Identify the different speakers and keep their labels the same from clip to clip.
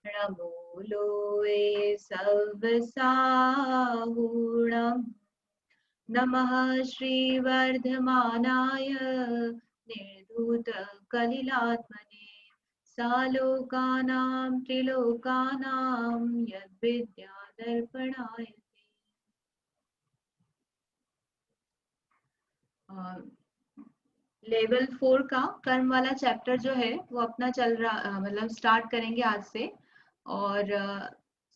Speaker 1: मूलोए सव्यसाहूणम् नमः श्रीवर्धमानाय निर्धूतकलिलात्मने सालोकानां त्रिलोकानां यद्विद्यादर्पणाय लेवल 4 का कर्म वाला चैप्टर जो है वो अपना चल रहा मतलब स्टार्ट करेंगे आज से। और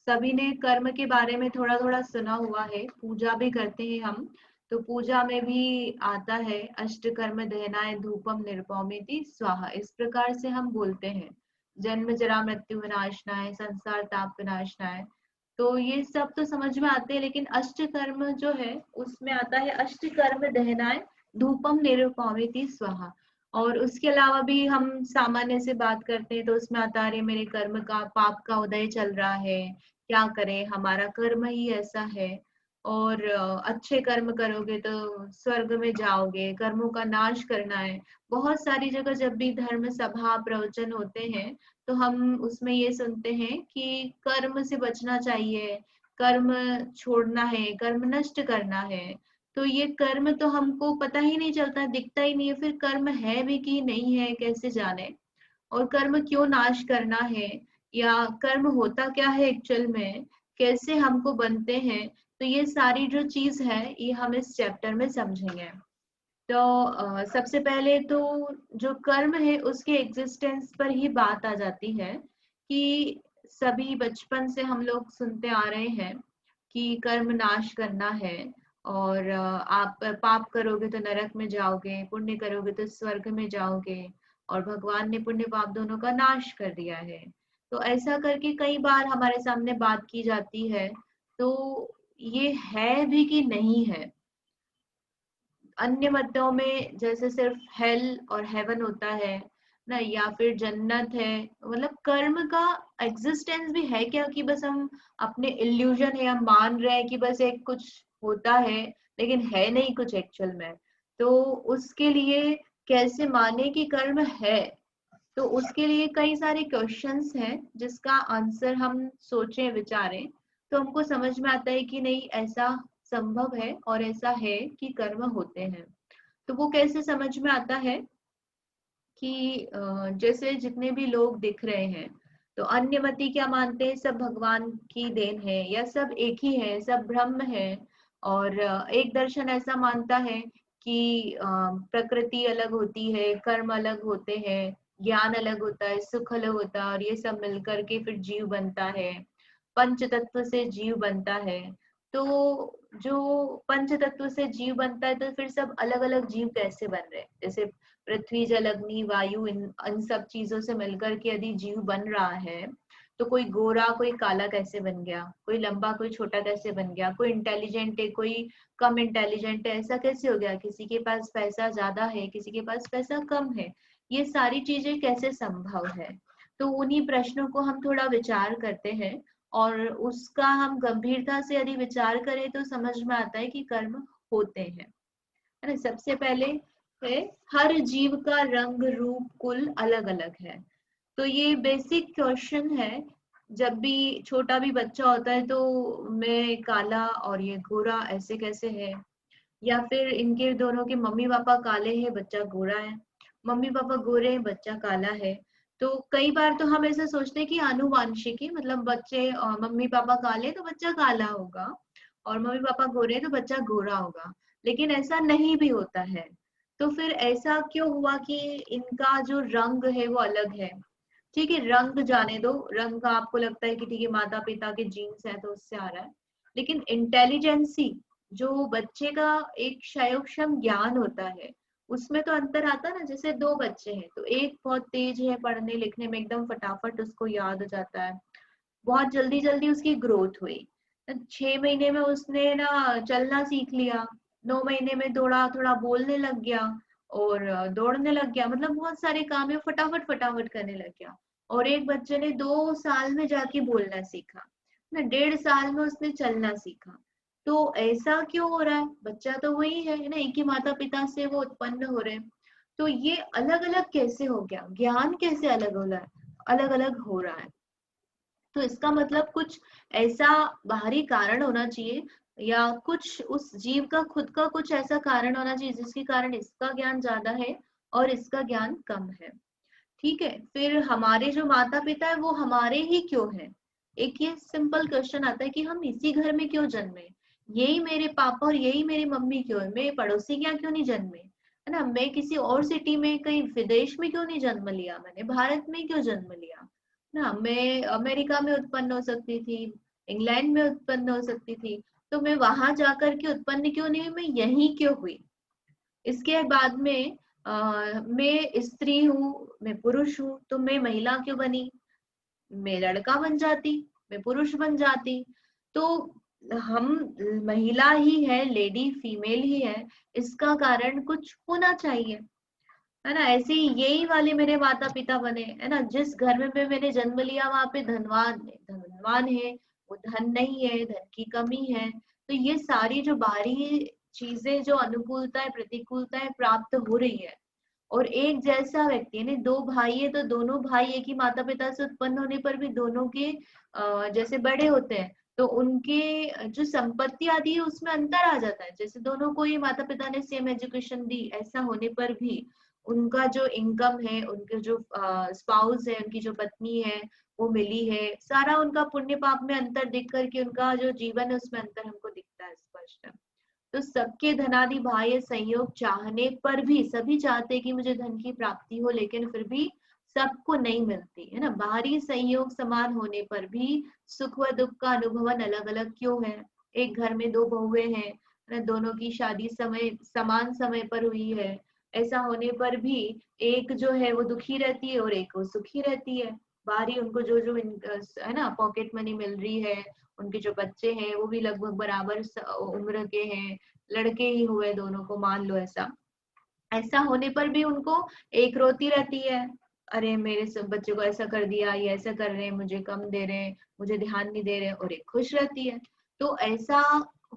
Speaker 1: सभी ने कर्म के बारे में थोड़ा थोड़ा सुना हुआ है, पूजा भी करते हैं हम। तो पूजा में भी आता है अष्ट कर्म दहनाय धूपम निरुपमेति स्वाहा, इस प्रकार से हम बोलते हैं। जन्म जरा मृत्यु विनाशनाय संसार ताप विनाशनाय। तो ये सब तो समझ में आते हैं, लेकिन अष्ट कर्म जो है उसमें आता है अष्ट कर्म दहनाय धूपम निरुपमेति स्वाहा। और उसके अलावा भी हम सामान्य से बात करते हैं तो उसमें आता है मेरे कर्म का पाप का उदय चल रहा है, क्या करें, हमारा कर्म ही ऐसा है। और अच्छे कर्म करोगे तो स्वर्ग में जाओगे, कर्मों का नाश करना है। बहुत सारी जगह जब भी धर्म सभा प्रवचन होते हैं तो हम उसमें ये सुनते हैं कि कर्म से बचना चाहिए, कर्म छोड़ना है, कर्म नष्ट करना है। तो ये कर्म तो हमको पता ही नहीं चलता, दिखता ही नहीं है, फिर कर्म है भी कि नहीं है कैसे जाने। और कर्म क्यों नाश करना है, या कर्म होता क्या है एक्चुअल में, कैसे हमको बनते हैं। तो ये सारी जो चीज है ये हम इस चैप्टर में समझेंगे। तो सबसे पहले तो जो कर्म है उसके एग्जिस्टेंस पर ही बात आ जाती है कि सभी बचपन से हम लोग सुनते आ रहे हैं कि कर्म नाश करना है। और आप पाप करोगे तो नरक में जाओगे, पुण्य करोगे तो स्वर्ग में जाओगे। और भगवान ने पुण्य पाप दोनों का नाश कर दिया है। तो ऐसा करके कई बार हमारे सामने बात की जाती है। तो ये है भी कि नहीं है। अन्य मतों में जैसे सिर्फ हेल और हेवन होता है ना, या फिर जन्नत है, मतलब कर्म का एग्जिस्टेंस भी है क्या, कि बस हम अपने इल्यूजन है, हम मान रहे हैं कि बस एक कुछ होता है लेकिन है नहीं कुछ एक्चुअल में। तो उसके लिए कैसे माने कि कर्म है, तो उसके लिए कई सारे क्वेश्चंस हैं जिसका आंसर हम सोचें विचारें तो हमको समझ में आता है कि नहीं ऐसा संभव है और ऐसा है कि कर्म होते हैं। तो वो कैसे समझ में आता है कि जैसे जितने भी लोग दिख रहे हैं तो अन्यमति क्या मानते हैं, सब भगवान की देन है या सब एक ही है, सब ब्रह्म है। और एक दर्शन ऐसा मानता है कि प्रकृति अलग होती है, कर्म अलग होते हैं, ज्ञान अलग होता है, सुख अलग होता है, और ये सब मिलकर के फिर जीव बनता है। पंच तत्व से जीव बनता है। तो जो पंच तत्व से जीव बनता है तो फिर सब अलग अलग जीव कैसे बन रहे हैं, जैसे पृथ्वी जल अग्नि वायु, इन सब चीजों से मिलकर के यदि जीव बन रहा है तो कोई गोरा कोई काला कैसे बन गया, कोई लंबा कोई छोटा कैसे बन गया, कोई इंटेलिजेंट है कोई कम इंटेलिजेंट है, ऐसा कैसे हो गया, किसी के पास पैसा ज्यादा है किसी के पास पैसा कम है, ये सारी चीजें कैसे संभव है। तो उन्हीं प्रश्नों को हम थोड़ा विचार करते हैं। और उसका हम गंभीरता से यदि विचार करें तो समझ में आता है कि कर्म होते हैं, है ना। सबसे पहले है हर जीव का रंग रूप कुल अलग अलग है। तो ये बेसिक क्वेश्चन है। जब भी छोटा भी बच्चा होता है तो मैं काला और ये गोरा ऐसे कैसे है, या फिर इनके दोनों के मम्मी पापा काले हैं बच्चा गोरा है, मम्मी पापा गोरे हैं बच्चा काला है। तो कई बार तो हम ऐसा सोचते हैं कि आनुवांशिक है, मतलब बच्चे मम्मी पापा काले तो बच्चा काला होगा, और मम्मी पापा गोरे तो बच्चा गोरा होगा। लेकिन ऐसा नहीं भी होता है। तो फिर ऐसा क्यों हुआ कि इनका जो रंग है वो अलग है। ठीक है, रंग जाने दो, रंग का आपको लगता है कि ठीक है माता पिता के जीन्स है तो उससे आ रहा है। लेकिन इंटेलिजेंसी, जो बच्चे का एक क्षयोक्षम ज्ञान होता है, उसमें तो अंतर आता है ना। जैसे दो बच्चे हैं तो एक बहुत तेज है पढ़ने लिखने में, एकदम फटाफट उसको याद हो जाता है, बहुत जल्दी जल्दी उसकी ग्रोथ हुई। 6 महीने में उसने ना चलना सीख लिया, 9 महीने में थोड़ा थोड़ा बोलने लग गया, और दौड़ने लग गया, मतलब बहुत सारे काम है फटाफट फटाफट करने लग गया। और एक बच्चे ने 2 साल में जाके बोलना सीखा ना, 1.5 साल में उसने चलना सीखा। तो ऐसा क्यों हो रहा है, बच्चा तो वही है ना, एक ही माता पिता से वो उत्पन्न हो रहे हैं। तो ये अलग अलग कैसे हो गया, ज्ञान कैसे अलग हो रहा है, अलग अलग हो रहा है। तो इसका मतलब कुछ ऐसा बाहरी कारण होना चाहिए, या कुछ उस जीव का खुद का कुछ ऐसा कारण होना चाहिए जिसके कारण इसका ज्ञान ज्यादा है और इसका ज्ञान कम है। ठीक है, फिर हमारे जो माता पिता है वो हमारे ही क्यों है? एक ये सिंपल क्वेश्चन आता है कि हम इसी घर में क्यों जन्मे, यही मेरे पापा और यही मेरी मम्मी क्यों है, मैं पड़ोसी के यहाँ क्यों नहीं जन्मे, है ना, मैं किसी और सिटी में कहीं विदेश में क्यों नहीं जन्म लिया, मैंने भारत में क्यों जन्म लिया ना, मैं अमेरिका में उत्पन्न हो सकती थी, इंग्लैंड में उत्पन्न हो सकती थी, तो मैं वहां जाकर के उत्पन्न क्यों नहीं हुई, मैं यहीं क्यों हुई। इसके बाद में मैं स्त्री हूँ, मैं पुरुष हूँ, तो मैं महिला क्यों बनी, मैं लड़का बन जाती, मैं पुरुष बन जाती। तो हम महिला ही है, लेडी फीमेल ही है, इसका कारण कुछ होना चाहिए, है ना। ऐसे ही यही वाले मेरे माता पिता बने, है ना, जिस घर में मैंने जन्म लिया वहां पे धनवान है, वो धन नहीं है, धन की कमी है। तो ये सारी जो बाहरी चीजें, जो अनुकूलताएं प्रतिकूलताएं प्राप्त हो रही है, और एक जैसा व्यक्ति यानी दो भाई है तो दोनों भाई एक ही माता पिता से उत्पन्न होने पर भी दोनों के जैसे बड़े होते हैं तो उनके जो संपत्ति आदि है उसमें अंतर आ जाता है। जैसे दोनों को ही माता पिता ने सेम एजुकेशन दी, ऐसा होने पर भी उनका जो इनकम है, उनके जो स्पाउस है, उनकी जो पत्नी है वो मिली है, सारा उनका पुण्य पाप में अंतर दिख करके उनका जो जीवन है उसमें अंतर हमको दिखता है स्पष्ट। तो सबके धनादि बाह्य संयोग चाहने पर भी सभी चाहते हैं कि मुझे धन की प्राप्ति हो, लेकिन फिर भी सबको नहीं मिलती, है ना। बाहरी संयोग समान होने पर भी सुख व दुख का अनुभवन अलग अलग क्यों है। एक घर में दो बहुएं हैं, है ना, दोनों की शादी समय समान समय पर हुई है, ऐसा होने पर भी एक जो है वो दुखी रहती है और एक वो सुखी रहती है। बाहरी उनको जो जो है ना पॉकेट मनी मिल रही है, उनके जो बच्चे हैं वो भी लगभग बराबर उम्र के हैं, लड़के ही हुए दोनों को, मान लो ऐसा। ऐसा होने पर भी उनको एक रोती रहती है, अरे मेरे सब बच्चे को ऐसा कर दिया, ये ऐसा कर रहे हैं, मुझे कम दे रहे हैं, मुझे ध्यान नहीं दे रहे, और एक खुश रहती है। तो ऐसा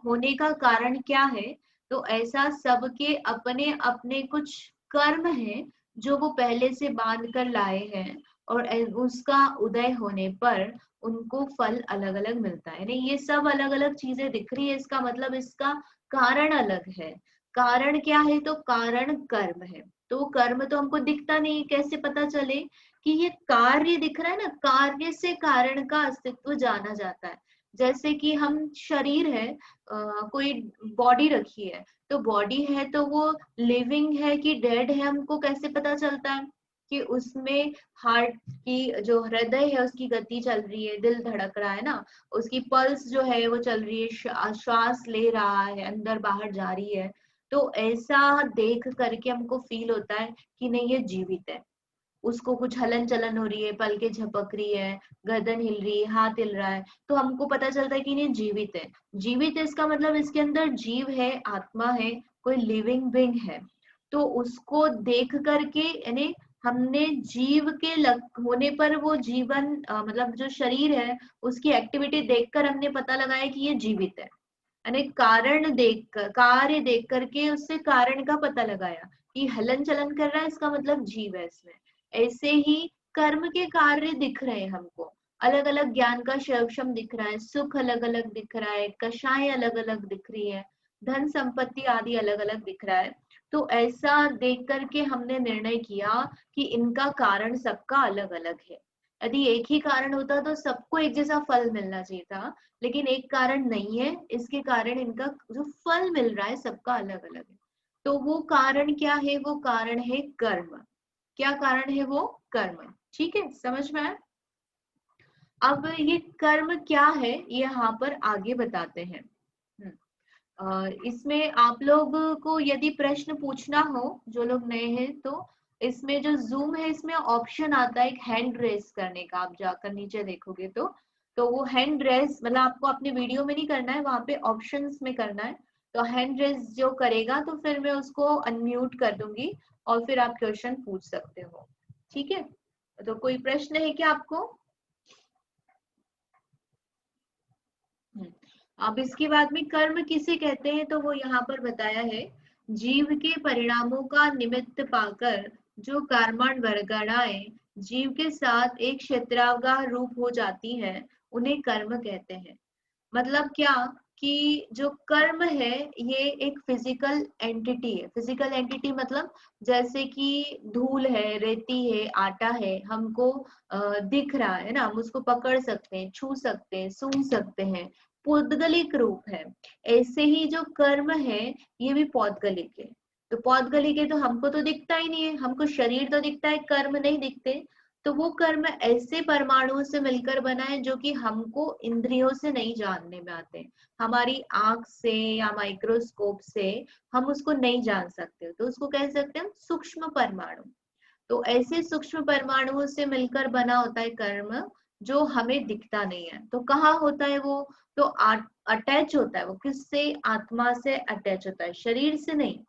Speaker 1: होने का कारण क्या है? तो ऐसा सबके अपने अपने कुछ कर्म है जो वो पहले से बांध कर लाए हैं, और उसका उदय होने पर उनको फल अलग अलग मिलता है। नहीं, ये सब अलग अलग चीजें दिख रही है, इसका मतलब इसका कारण अलग है। कारण क्या है? तो कारण कर्म है। तो कर्म तो हमको दिखता नहीं, कैसे पता चले कि ये कार्य दिख रहा है ना, कार्य से कारण का अस्तित्व जाना जाता है। जैसे कि हम शरीर है, कोई बॉडी रखी है, तो बॉडी है तो वो लिविंग है कि डेड है हमको कैसे पता चलता है? कि उसमें हार्ट की जो हृदय है उसकी गति चल रही है, दिल धड़क रहा है ना, उसकी पल्स जो है वो चल रही है, श्वास ले रहा है, अंदर बाहर जा रही है। तो ऐसा देख करके हमको फील होता है कि नहीं ये जीवित है, उसको कुछ हलन चलन हो रही है, पलके झपक रही है, गर्दन हिल रही है, हाथ हिल रहा है, तो हमको पता चलता है कि नहीं जीवित है। जीवित है इसका मतलब इसके अंदर जीव है, आत्मा है, कोई लिविंग बिंग है। तो उसको देख करके यानी हमने जीव के होने पर वो जीवन मतलब जो शरीर है उसकी एक्टिविटी देखकर हमने पता लगाया कि ये जीवित है। यानी कारण देख कार्य देख करके उससे कारण का पता लगाया कि हलन चलन कर रहा है, इसका मतलब जीव है इसमें। ऐसे ही कर्म के कार्य दिख रहे हैं हमको, अलग अलग ज्ञान का शैवशम दिख रहा है, सुख अलग अलग दिख रहा है, कषाय अलग अलग दिख रही है, धन संपत्ति आदि अलग अलग दिख रहा है। तो ऐसा देख करके हमने निर्णय किया कि इनका कारण सबका अलग अलग है। यदि एक ही कारण होता तो सबको एक जैसा फल मिलना चाहिए था, लेकिन एक कारण नहीं है, इसके कारण इनका जो फल मिल रहा है सबका अलग अलग है। तो वो कारण क्या है? वो कारण है कर्म। क्या कारण है? वो कर्म। ठीक है, समझ में आया? अब ये कर्म क्या है ये यहाँ पर आगे बताते हैं। इसमें आप लोग को यदि प्रश्न पूछना हो, जो लोग नए हैं, तो इसमें जो जूम है इसमें ऑप्शन आता है एक हैंड रेस करने का, आप जाकर नीचे देखोगे तो वो हैंड रेस मतलब आपको अपने वीडियो में नहीं करना है, वहां पे ऑप्शंस में करना है। तो हैंड रेस जो करेगा तो फिर मैं उसको अनम्यूट कर दूंगी और फिर आप क्वेश्चन पूछ सकते हो। ठीक है, तो कोई प्रश्न है क्या आपको? हम्म, अब इसके बाद में कर्म किसे कहते हैं तो वो यहाँ पर बताया है, जीव के परिणामों का निमित्त पाकर जो कर्मण वर्गणाए जीव के साथ एक क्षेत्रावगाह रूप हो जाती है, उन्हें कर्म कहते हैं। मतलब क्या कि जो कर्म है ये एक फिजिकल एंटिटी है। फिजिकल एंटिटी मतलब जैसे कि धूल है, रेती है, आटा है, हमको दिख रहा है ना, हम उसको पकड़ सकते हैं, छू सकते हैं, सूंघ सकते हैं, पौद्गलिक रूप है। ऐसे ही जो कर्म है ये भी पौद्गलिक है। तो पौद्गलिक है तो हमको तो दिखता ही नहीं है, हमको शरीर तो दिखता है, कर्म नहीं दिखते। तो वो कर्म ऐसे परमाणुओं से मिलकर बना है जो कि हमको इंद्रियों से नहीं जानने में आते, हमारी आंख से या माइक्रोस्कोप से हम उसको नहीं जान सकते, तो उसको कह सकते हैं हम सूक्ष्म परमाणु। तो ऐसे सूक्ष्म परमाणुओं से मिलकर बना होता है कर्म, जो हमें दिखता नहीं है। तो कहाँ होता है वो? तो अटैच होता है वो, किससे? आत्मा से अटैच होता है, शरीर से नहीं।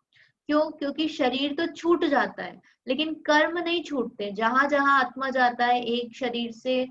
Speaker 1: क्यों? क्योंकि शरीर तो छूट जाता है, लेकिन कर्म नहीं छूटते। जहां जहां आत्मा जाता है, एक शरीर से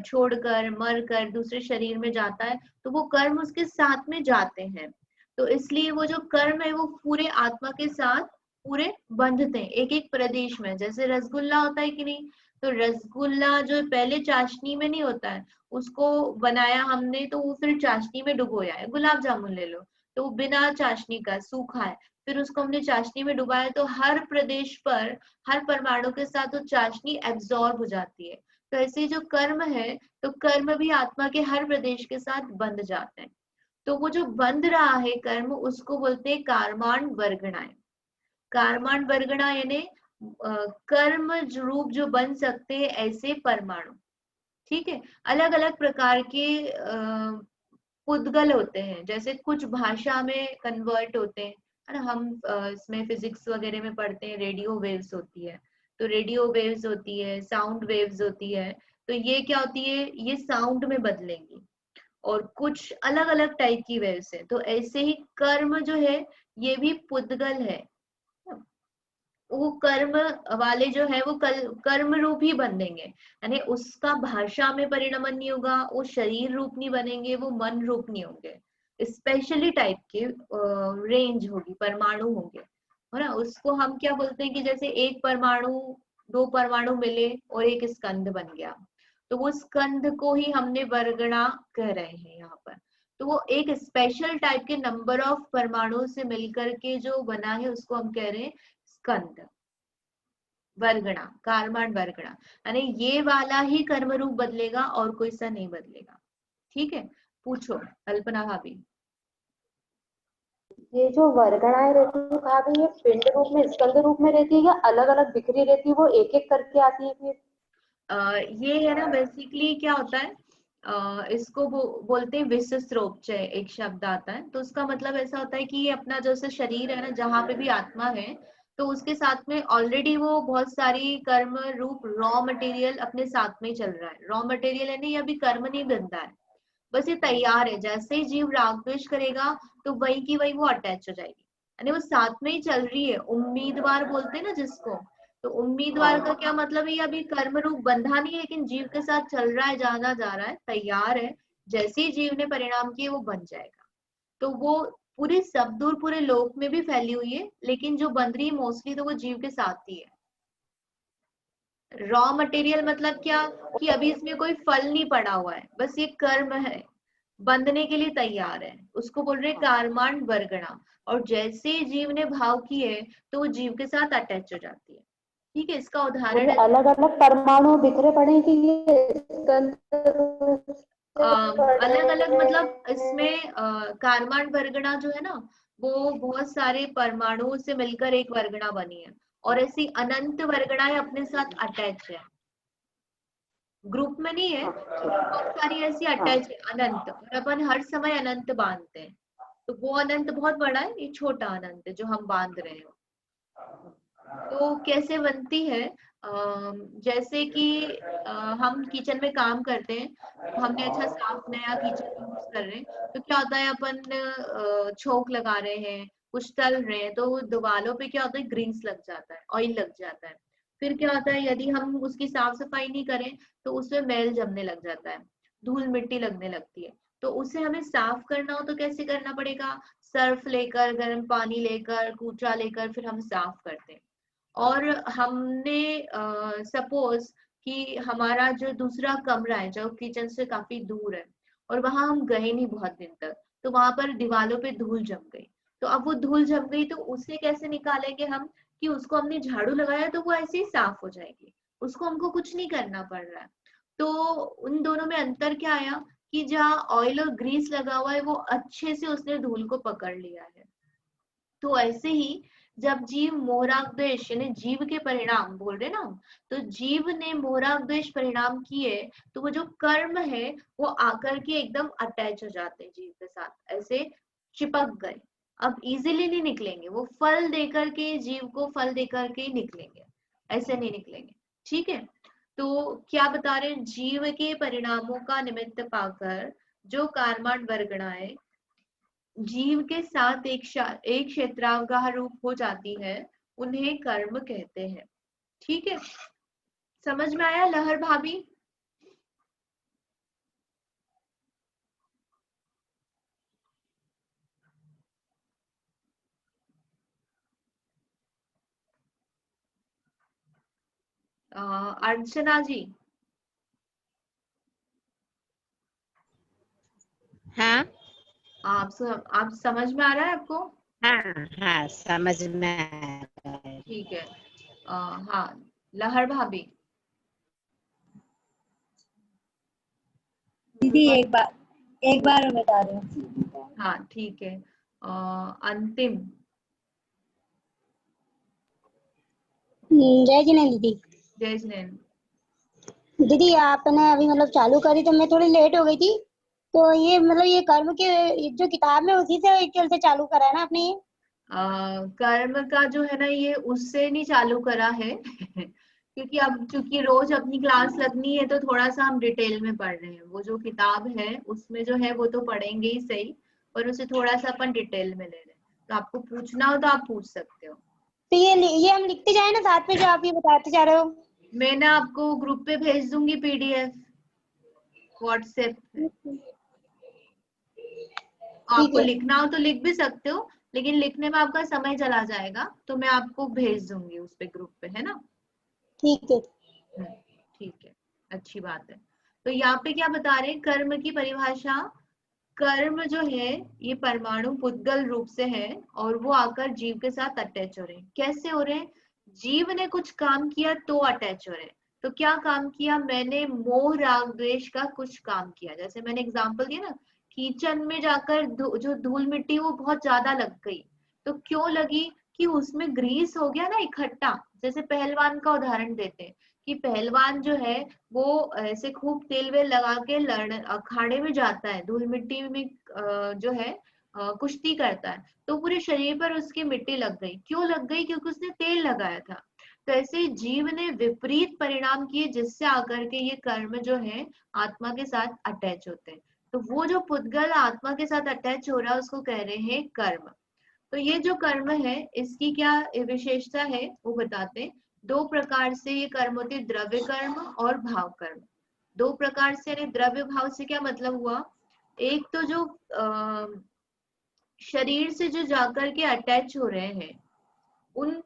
Speaker 1: छोड़कर मर कर दूसरे शरीर में जाता है, तो वो कर्म उसके साथ में जाते हैं। तो इसलिए वो जो कर्म है वो पूरे आत्मा के साथ पूरे बंधते हैं एक एक प्रदेश में। जैसे रसगुल्ला होता है कि नहीं, तो रसगुल्ला जो पहले चाशनी में नहीं होता है, उसको बनाया हमने तो वो फिर चाशनी में डुबोया है। गुलाब जामुन ले लो, तो वो बिना चाशनी का सूखा है, फिर उसको हमने चाशनी में डुबाया, तो हर प्रदेश पर हर परमाणु के साथ वो चाशनी एब्जॉर्ब हो जाती है। तो ऐसे जो कर्म है, तो कर्म भी आत्मा के हर प्रदेश के साथ बंध जाते हैं। तो वो जो बंध रहा है कर्म, उसको बोलते हैं कार्माण वर्गणाएं। कार्माण वर्गणा यानी कर्म रूप जो बन सकते हैं ऐसे परमाणु। ठीक है, अलग अलग प्रकार के पुद्गल होते हैं, जैसे कुछ भाषा में कन्वर्ट होते हैं, है ना। हम इसमें फिजिक्स वगैरह में पढ़ते हैं, रेडियो वेव्स होती है, तो रेडियो वेव्स होती है, साउंड वेव्स होती है। तो ये क्या होती है? ये साउंड में बदलेंगी। और कुछ अलग अलग टाइप की वेव्स है। तो ऐसे ही कर्म जो है ये भी पुद्गल है। वो कर्म वाले जो है वो कर्म रूप ही बनेंगे, यानी उसका भाषा में परिणमन नहीं होगा, वो शरीर रूप नहीं बनेंगे, वो मन रूप नहीं होंगे। स्पेशली टाइप के रेंज होगी, परमाणु होंगे, है ना। उसको हम क्या बोलते हैं कि जैसे एक परमाणु, दो परमाणु मिले और एक स्कंद बन गया, तो वो स्कंद को ही हमने वर्गणा कह रहे हैं यहाँ पर। तो वो एक स्पेशल टाइप के नंबर ऑफ परमाणु से मिलकर के जो बना है उसको हम कह रहे हैं स्कंद वर्गणा, कार्बन वर्गणा। यानी ये वाला ही कर्म रूप बदलेगा और कोई सा नहीं बदलेगा। ठीक है, पूछो कल्पना भाभी।
Speaker 2: ये जो वर्गणाएं रहती है कहा गई, ये पिंड रूप में, स्कंद रूप में रहती है या अलग अलग बिखरी रहती है, वो एक एक करके आती है फिर?
Speaker 1: ये है ना, बेसिकली क्या होता है, इसको बोलते हैं विसस्रोपचय, एक शब्द आता है, तो उसका मतलब ऐसा होता है कि ये अपना जैसे शरीर है ना, जहाँ पे भी आत्मा है, तो उसके साथ में ऑलरेडी वो बहुत सारी कर्म रूप रॉ मटेरियल अपने साथ में चल रहा है। रॉ मटेरियल है ना, ये अभी कर्म नहीं बनता है, बस ये तैयार है। जैसे ही जीव राग द्वेष करेगा तो वही की वही वो अटैच हो जाएगी, यानी वो साथ में ही चल रही है। उम्मीदवार बोलते हैं ना जिसको, तो उम्मीदवार का क्या मतलब है, ये अभी कर्म रूप बंधा नहीं है, लेकिन जीव के साथ चल रहा है, जाना जा रहा है, तैयार है। जैसे ही जीव ने परिणाम किए वो बन जाएगा। तो वो पूरे सब दूर पूरे लोक में भी फैली हुई है, लेकिन जो बन रही है मोस्टली तो वो जीव के साथ ही है। रॉ मटेरियल मतलब क्या, कि अभी इसमें कोई फल नहीं पड़ा हुआ है, बस ये कर्म है, बंधने के लिए तैयार है, उसको बोल रहे कार्माण वर्गणा। और जैसे जीव ने भाव किए तो वो जीव के साथ अटैच हो जाती है। ठीक है, इसका उदाहरण
Speaker 2: बोले
Speaker 1: है,
Speaker 2: अलग अलग परमाणु बिखरे पड़े हैं कि ये स्कंद रूप से पड़े
Speaker 1: अलग अलग मतलब
Speaker 2: हैं?
Speaker 1: इसमें कार्बन वर्गणा जो है ना, वो बहुत सारे परमाणुओं से मिलकर एक वर्गणा बनी है, और ऐसी अनंत वर्गणाएं अपने साथ अटैच है, ग्रुप में नहीं है, बहुत सारी ऐसी
Speaker 2: हाँ।
Speaker 1: अटैच है अनंत, और अपन हर समय अनंत बांधते हैं। तो वो अनंत बहुत बड़ा है, ये छोटा अनंत है जो हम बांध रहे हैं। तो कैसे बनती है, जैसे कि हम किचन में काम करते हैं, तो हमने अच्छा साफ नया किचन यूज कर रहे हैं, तो क्या होता है, अपन छोंक लगा रहे हैं, कुछ तल रहे हैं, तो दीवारों पे क्या होता है, ग्रीस लग जाता है, ऑयल लग जाता है। फिर क्या होता है, यदि हम उसकी साफ सफाई नहीं करें तो उसमें मैल जमने लग जाता है, धूल मिट्टी लगने लगती है। तो उसे हमें साफ करना हो तो कैसे करना पड़ेगा, सर्फ लेकर, गर्म पानी लेकर, कूचा लेकर फिर हम साफ करते हैं। और हमने सपोज कि हमारा जो दूसरा कमरा है जो किचन से काफी दूर है और वहां हम गए नहीं बहुत दिन तक, तो वहां पर दीवारों पे धूल जम गई। तो अब वो धूल जम गई तो उसे कैसे निकालेंगे हम, कि उसको हमने झाड़ू लगाया तो वो ऐसे ही साफ हो जाएगी, उसको हमको कुछ नहीं करना पड़ रहा है। तो उन दोनों में अंतर क्या आया कि जहाँ ऑयल और ग्रीस लगा हुआ है वो अच्छे से उसने धूल को पकड़ लिया है। तो ऐसे ही जब जीव मोहराग यानी जीव के परिणाम बोल रहे ना हम, तो जीव ने मोहराग परिणाम किए तो वो जो कर्म है वो आकर के एकदम अटैच हो जाते हैं जीव के साथ, ऐसे चिपक गए। अब इजीली नहीं निकलेंगे, वो फल देकर के जीव को फल देकर के ही निकलेंगे, ऐसे नहीं निकलेंगे। ठीक है, तो क्या बता रहे हैं, जीव के परिणामों का निमित्त पाकर जो कार्माट वर्गणाएं जीव के साथ एक क्षेत्रावगाह रूप हो जाती है, उन्हें कर्म कहते हैं। ठीक है, समझ में आया लहर भाभी? अर्चना जी?
Speaker 3: हाँ
Speaker 1: आप समझ में आ रहा है आपको?
Speaker 3: हाँ हाँ समझ में आ रहा है।
Speaker 1: ठीक है। हाँ, लहर भाभी?
Speaker 4: दीदी एक बार बता रही हूँ।
Speaker 1: हाँ ठीक है। अंतिम।
Speaker 4: जय जिनेन्द्र दीदी।
Speaker 1: जय जिनेन्द्र।
Speaker 4: दीदी आपने अभी मतलब चालू करी तो मैं थोड़ी लेट हो गई थी, तो ये मतलब ये कर्म के जो किताब में उसी से चल से चालू करा है ना आपने ये?
Speaker 1: कर्म का जो है ना ये उससे नहीं चालू करा है क्योंकि अब चूंकि रोज अपनी क्लास लगनी है तो थोड़ा सा हम डिटेल में पढ़ रहे हैं। वो जो किताब है उसमें जो है वो तो पढ़ेंगे ही सही, पर उसे थोड़ा सा अपन डिटेल में ले रहे हैं। तो आपको पूछना हो तो आप पूछ सकते हो।
Speaker 4: तो ये हम लिखते जाए ना साथ में जो आप ये बताते जा रहे हो?
Speaker 1: मैं ना आपको ग्रुप पे भेज दूंगी पीडीएफ व्हाट्सएप पे। आपको
Speaker 4: है।
Speaker 1: लिखना हो तो लिख भी सकते हो, लेकिन लिखने में आपका समय चला जाएगा, तो मैं आपको भेज दूंगी उस पे ग्रुप पे, है ना?
Speaker 4: ठीक है।
Speaker 1: ठीक है, अच्छी बात है। तो यहाँ पे क्या बता रहे हैं, कर्म की परिभाषा, कर्म जो है ये परमाणु पुद्गल रूप से है और वो आकर जीव के साथ अटैच हो रहे हैं। कैसे हो रहे हैं? जीव ने कुछ काम किया तो अटैच हो रहे हैं। तो क्या काम किया? मैंने मोह राग द्वेष का कुछ काम किया, जैसे मैंने एग्जांपल दिया ना, किचन में जाकर जो धूल मिट्टी वो बहुत ज्यादा लग गई। तो क्यों लगी? कि उसमें ग्रीस हो गया ना इकट्ठा। जैसे पहलवान का उदाहरण देते हैं कि पहलवान जो है वो ऐसे खूब तेल वेल लगा के अखाड़े में जाता है, धूल मिट्टी में जो है कुश्ती करता है, तो पूरे शरीर पर उसकी मिट्टी लग गई। क्यों लग गई? क्योंकि उसने तेल लगाया था। तो ऐसे जीव ने विपरीत परिणाम किए जिससे आकर के ये कर्म जो है आत्मा के साथ अटैच होते हैं। तो वो जो पुद्गल आत्मा के साथ अटैच हो रहा है उसको कह रहे हैं कर्म। तो ये जो कर्म है इसकी क्या विशेषता है वो बताते हैं। दो प्रकार से ये कर्म होते हैं, द्रव्य कर्म और भाव कर्म। दो प्रकार से, यानी द्रव्य भाव से क्या मतलब हुआ? एक तो जो शरीर से जो जाकर के अटैच हो रहे हैं उन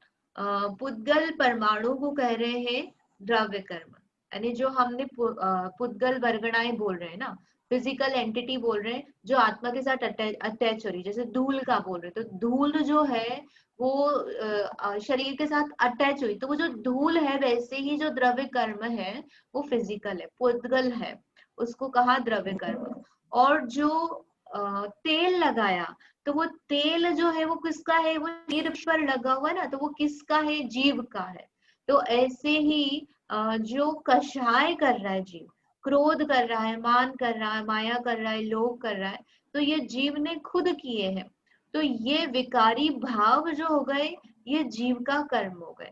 Speaker 1: पुद्गल परमाणु को कह रहे हैं द्रव्य कर्म। यानी जो हमने पुद्गल वर्गणाएं बोल रहे हैं ना, फिजिकल एंटिटी बोल रहे हैं जो आत्मा के साथ अटैच हो रही है, जैसे धूल का बोल रहे हैं, तो धूल जो है वो शरीर के साथ अटैच हुई, तो वो जो धूल है वैसे ही जो द्रव्य कर्म है वो फिजिकल है, पुद्गल है, उसको कहा द्रव्य कर्म। और जो तेल लगाया, तो वो तेल जो है वो किसका है? वो शरीर पर लगा हुआ ना, तो वो किसका है? जीव का है। तो ऐसे ही जो कषाय कर रहा है जीव, क्रोध कर रहा है, मान कर रहा है, माया कर रहा है, लोभ कर रहा है, तो ये जीव ने खुद किए हैं। तो ये विकारी भाव जो हो गए ये जीव का कर्म हो गए,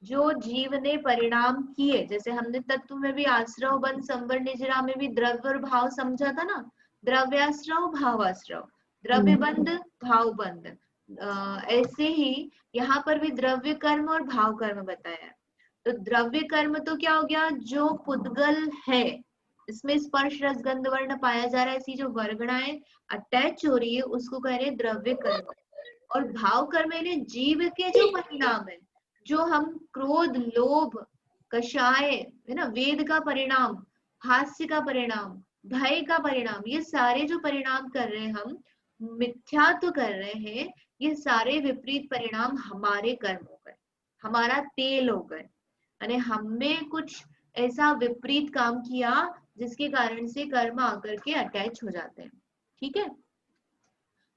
Speaker 1: जो जीव ने परिणाम किए। जैसे हमने तत्व में भी आश्रव बंध संवर निजरा में भी द्रव्य और भाव समझा था ना, द्रव्याश्रव भावाश्रव, द्रव्य बंध भाव बंध। ऐसे ही यहाँ पर भी द्रव्य कर्म और भाव कर्म बताया है। तो द्रव्य कर्म तो क्या हो गया? जो पुद्गल है, इसमें स्पर्श रस गंध वर्ण पाया जा रहा है, ऐसी जो वर्गणाएं अटैच हो रही है उसको कह रहे हैं द्रव्य कर्म। और भाव कर्म यानी जीव के जो परिणाम है, जो हम क्रोध लोभ कषाय है ना, वेद का परिणाम, हास्य का परिणाम, भय का परिणाम, ये सारे जो परिणाम कर रहे हैं हम, मिथ्यात्व कर रहे हैं, ये सारे विपरीत परिणाम हमारे कर्म हो गए, हमारा तेल हो गए, यानी हमने कुछ ऐसा विपरीत काम किया जिसके कारण से कर्म आकर के अटैच हो जाते हैं। ठीक है,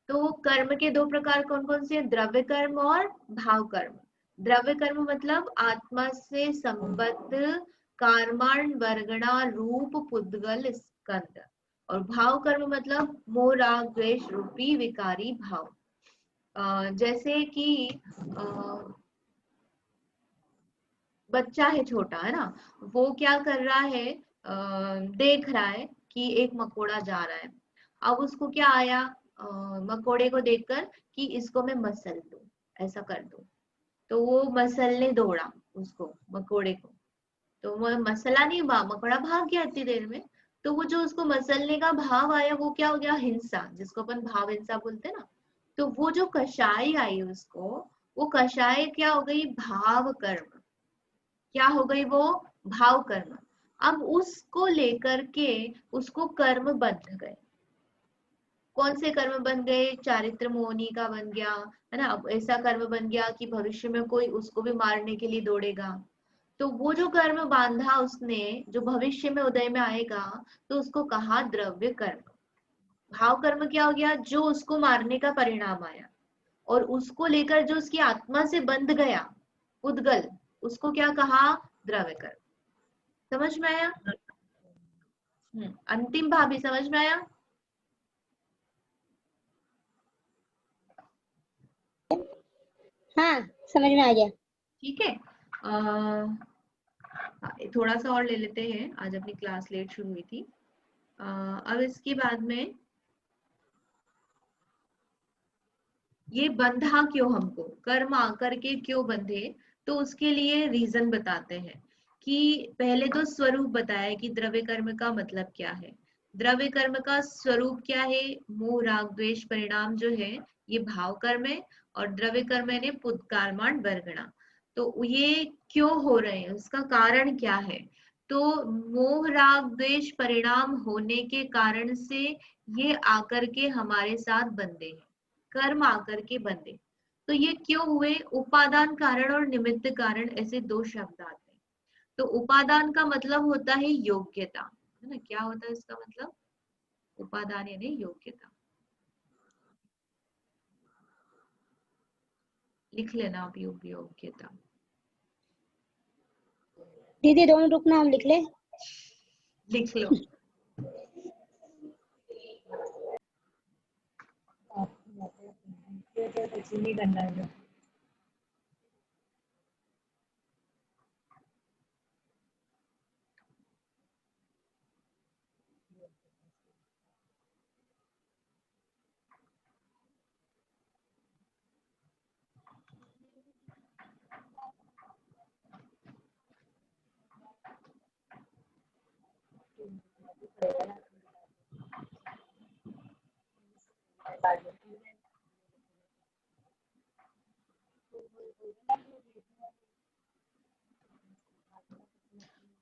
Speaker 1: तो कर्म के दो प्रकार कौन कौन से हैं? द्रव्य कर्म और भाव कर्म। द्रव्य कर्म मतलब आत्मा से संबद्ध कर्माण वर्गणा रूप पुद्गल स्कंद, और भाव कर्म मतलब मोह राग द्वेष रूपी विकारी भाव। जैसे कि बच्चा है छोटा, है ना, वो क्या कर रहा है, देख रहा है कि एक मकोड़ा जा रहा है। अब उसको क्या आया, मकोड़े को देखकर कि इसको मैं मसल दूं, ऐसा कर दूं, तो वो मसलने दौड़ा उसको, मकोड़े को, तो वो मसला नहीं, मकोड़ा भाग गया इतनी देर में। तो वो जो उसको मसलने का भाव आया वो क्या हो गया, हिंसा, जिसको अपन भाव हिंसा बोलते हैं ना। तो वो जो कषाय आई उसको, वो कषाय क्या हो गई, भाव कर्म, क्या हो गई वो, भाव कर्म। अब उसको लेकर के उसको कर्म बंध गए। कौन से कर्म बन गए, चारित्र मोहनी का बन गया, है ना। अब ऐसा कर्म बन गया कि भविष्य में कोई उसको भी मारने के लिए दौड़ेगा, तो वो जो कर्म बांधा उसने, जो भविष्य में उदय में आएगा, तो उसको कहा द्रव्य कर्म। भाव कर्म क्या हो गया, जो उसको मारने का परिणाम आया, और उसको लेकर जो उसकी आत्मा से बंध गया उद्गल, उसको क्या कहा, द्रव्य कर्म। समझ में आया? अंतिम भाभी समझ में आया?
Speaker 4: हाँ समझ में आ गया।
Speaker 1: ठीक है, थोड़ा सा और ले लेते हैं, आज अपनी क्लास लेट शुरू हुई थी। अब इसके बाद में ये बंधा क्यों, हमको कर्म आकर के क्यों बंधे, तो उसके लिए रीजन बताते हैं। कि पहले तो स्वरूप बताया कि द्रव्य कर्म का मतलब क्या है। द्रव्य कर्म का स्वरूप क्या है, मोह राग द्वेष परिणाम जो है ये भाव कर्म है, और द्रव्य कर्म है पुत्कार्माण वर्गणा। तो ये क्यों हो रहे हैं, उसका कारण क्या है, तो मोह राग द्वेष परिणाम होने के कारण से ये आकर के हमारे साथ बंधे हैं, कर्म आकर के बंधे। तो ये क्यों हुए, उपादान कारण और निमित्त कारण, ऐसे दो शब्द आते हैं। तो उपादान का मतलब होता है योग्यता, है ना। क्या होता है इसका मतलब, उपादान यानी योग्यता। लिख लेना आप, योग्यता।
Speaker 4: दीदी दोनों रुकना, हम लिख ले।
Speaker 1: लिख लो।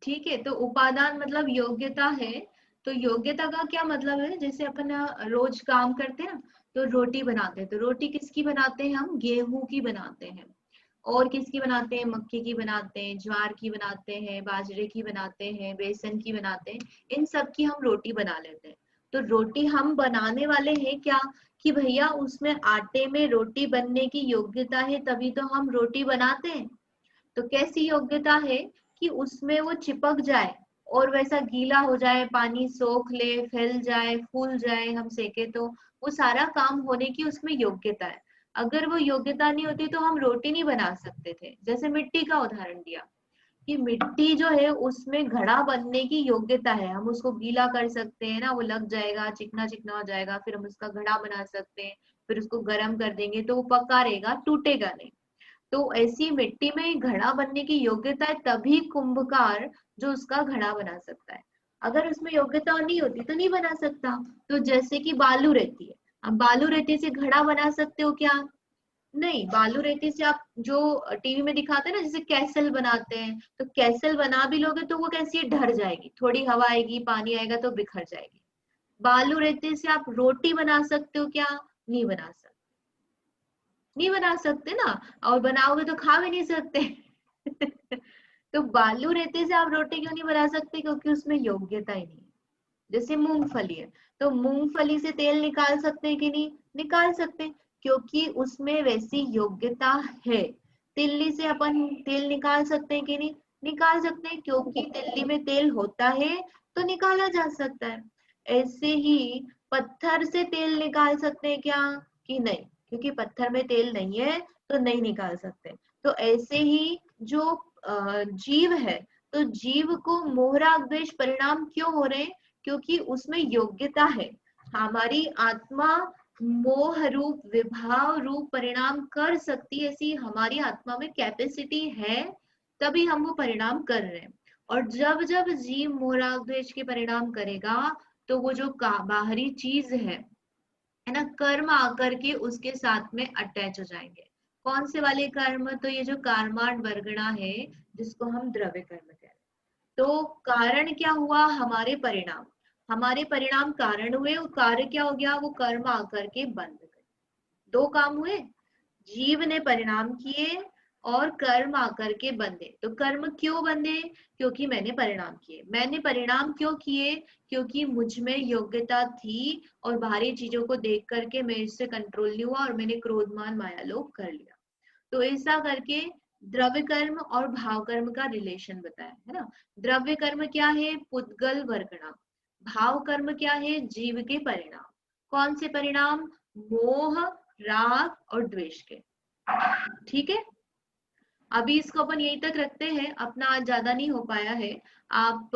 Speaker 1: ठीक है, तो उपादान मतलब योग्यता है। तो योग्यता का क्या मतलब है, जैसे अपन रोज काम करते हैं ना, तो रोटी बनाते हैं, तो रोटी किसकी बनाते हैं हम, गेहूं की बनाते हैं। और किसकी बनाते हैं, मक्के की बनाते हैं, ज्वार की बनाते हैं, बाजरे की बनाते हैं, बेसन की बनाते हैं, इन सब की हम रोटी बना लेते हैं। तो रोटी हम बनाने वाले हैं क्या, कि भैया उसमें आटे में रोटी बनने की योग्यता है, तभी तो हम रोटी बनाते हैं। तो कैसी योग्यता है, कि उसमें वो चिपक जाए और वैसा गीला हो जाए, पानी सोख ले, फैल जाए, फूल जाए, हम सेके तो वो सारा काम होने की उसमें योग्यता है। अगर वो योग्यता नहीं होती तो हम रोटी नहीं बना सकते थे। जैसे मिट्टी का उदाहरण दिया, कि मिट्टी जो है उसमें घड़ा बनने की योग्यता है, हम उसको गीला कर सकते हैं ना, वो लग जाएगा, चिकना चिकना हो जाएगा, फिर हम उसका घड़ा बना सकते हैं, फिर उसको गर्म कर देंगे तो वो पक्का रहेगा, टूटेगा नहीं। तो ऐसी मिट्टी में घड़ा बनने की योग्यता है, तभी कुंभकार जो उसका घड़ा बना सकता है। अगर उसमें योग्यता नहीं होती तो नहीं बना सकता। तो जैसे कि बालू रहती है, अब बालू रेती से घड़ा बना सकते हो क्या, नहीं, बालू रेती से आप जो टीवी में दिखाते हैं ना, जैसे कैसल बनाते हैं, तो कैसल बना भी लोगे तो वो कैसी है, ढर जाएगी, थोड़ी हवा आएगी पानी आएगा तो बिखर जाएगी। बालू रेती से आप रोटी बना सकते हो क्या? नहीं बना सकते, नहीं बना सकते ना, और बनाओगे तो खा भी नहीं सकते। तो बालू रेती से आप रोटी क्यों नहीं बना सकते? क्योंकि उसमें योग्यता ही नहीं है। जैसे मूंगफली है, तो मूंगफली से तेल निकाल सकते हैं कि नहीं? निकाल सकते हैं, क्योंकि उसमें वैसी योग्यता है। तिल्ली से अपन तेल निकाल सकते हैं कि नहीं? निकाल सकते हैं, क्योंकि तिल्ली में तेल होता है तो निकाला जा सकता है। ऐसे ही पत्थर से तेल निकाल सकते हैं क्या? कि नहीं, क्योंकि पत्थर में तेल नहीं है तो नहीं निकाल सकते। तो ऐसे ही जो जीव है, तो जीव को मोह राग द्वेष परिणाम क्यों हो रहे हैं? क्योंकि उसमें योग्यता है। हमारी आत्मा मोह रूप विभाव रूप परिणाम कर सकती है, ऐसी हमारी आत्मा में कैपेसिटी है, तभी हम वो परिणाम कर रहे हैं। और जब जब जीव मोह राग द्वेष के परिणाम करेगा, तो वो जो बाहरी चीज है ना, कर्म आकर के उसके साथ में अटैच हो जाएंगे। कौन से वाले कर्म? तो ये जो कार्माण वर्गणा है, जिसको हम द्रव्य कर्म कहते हैं। तो कारण क्या हुआ? हमारे परिणाम, हमारे परिणाम कारण हुए, वो कार्य क्या हो गया? वो कर्म आकर के बंध गए। दो काम हुए, जीव ने परिणाम किए और कर्म आकर के बंधे। तो कर्म क्यों बंधे? क्योंकि मैंने परिणाम किए। मैंने परिणाम क्यों किए? क्योंकि मुझ में योग्यता थी और बाहरी चीजों को देख करके मेरे से कंट्रोल नहीं हुआ और मैंने क्रोधमान माया लोभ कर लिया। तो ऐसा करके द्रव्य कर्म और भाव कर्म का रिलेशन बताया है ना। द्रव्य कर्म क्या है? पुद्गल वर्गणा। भाव कर्म क्या है? जीव के परिणाम। कौन से परिणाम? मोह, राग और द्वेष के। ठीक है, अभी इसको अपन यहीं तक रखते हैं, अपना आज ज्यादा नहीं हो पाया है। आप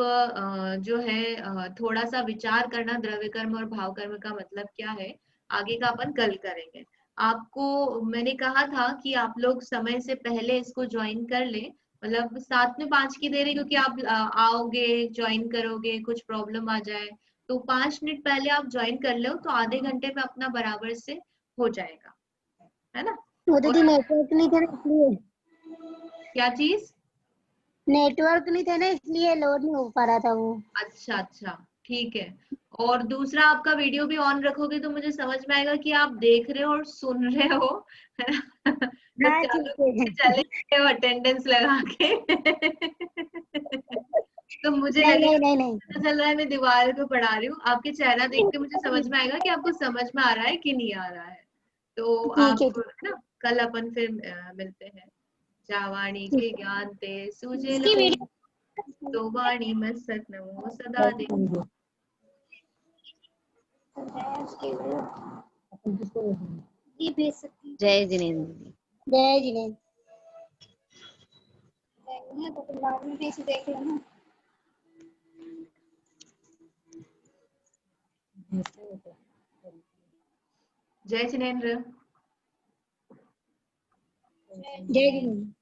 Speaker 1: जो है थोड़ा सा विचार करना, द्रव्य कर्म और भाव कर्म का मतलब क्या है, आगे का अपन कल करेंगे। आपको मैंने कहा था कि आप लोग समय से पहले इसको ज्वाइन कर लें, मतलब 7 में 5 की दे रहे, क्योंकि आप आओगे ज्वाइन करोगे, कुछ प्रॉब्लम आ जाए तो 5 मिनट पहले आप ज्वाइन कर लो, तो आधे घंटे में अपना बराबर से हो जाएगा, है ना।
Speaker 4: वो
Speaker 1: और
Speaker 4: दीदी नेटवर्क नहीं था ना इसलिए,
Speaker 1: क्या चीज?
Speaker 4: नेटवर्क नहीं था ना इसलिए लोड नहीं हो पा रहा था वो।
Speaker 1: अच्छा अच्छा, ठीक है। और दूसरा, आपका वीडियो भी ऑन रखोगे तो मुझे समझ में आएगा कि आप देख रहे हो और सुन रहे हो, है ना। तो
Speaker 4: हाँ
Speaker 1: चालू
Speaker 4: ठीक है।
Speaker 1: चले अटेंडेंस लगा के। तो मुझे
Speaker 4: नहीं नहीं
Speaker 1: लगेगा,
Speaker 4: नहीं नहीं,
Speaker 1: पता चल रहा है मैं दीवार को पढ़ा रही हूँ, आपके चेहरा देख के मुझे समझ में आएगा कि आपको समझ में आ रहा है कि नहीं आ रहा है। तो
Speaker 4: ठीक है
Speaker 1: आप है ना, कल अपन फिर मिलते हैं। जावाणी
Speaker 4: ठीक
Speaker 1: के ज्ञान ते सूझे
Speaker 4: इसकी
Speaker 1: लो,
Speaker 4: वीडियो
Speaker 1: तो वाणी मस्तक नमो सदा दे।
Speaker 4: ये भेज सकती
Speaker 3: जय जिनेन्द्र।
Speaker 4: जय जिनेन्द्र तो फिर बाद में भेज देख लेना।
Speaker 1: जय जिनेन्द्र।
Speaker 4: जय जिनेन्द्र।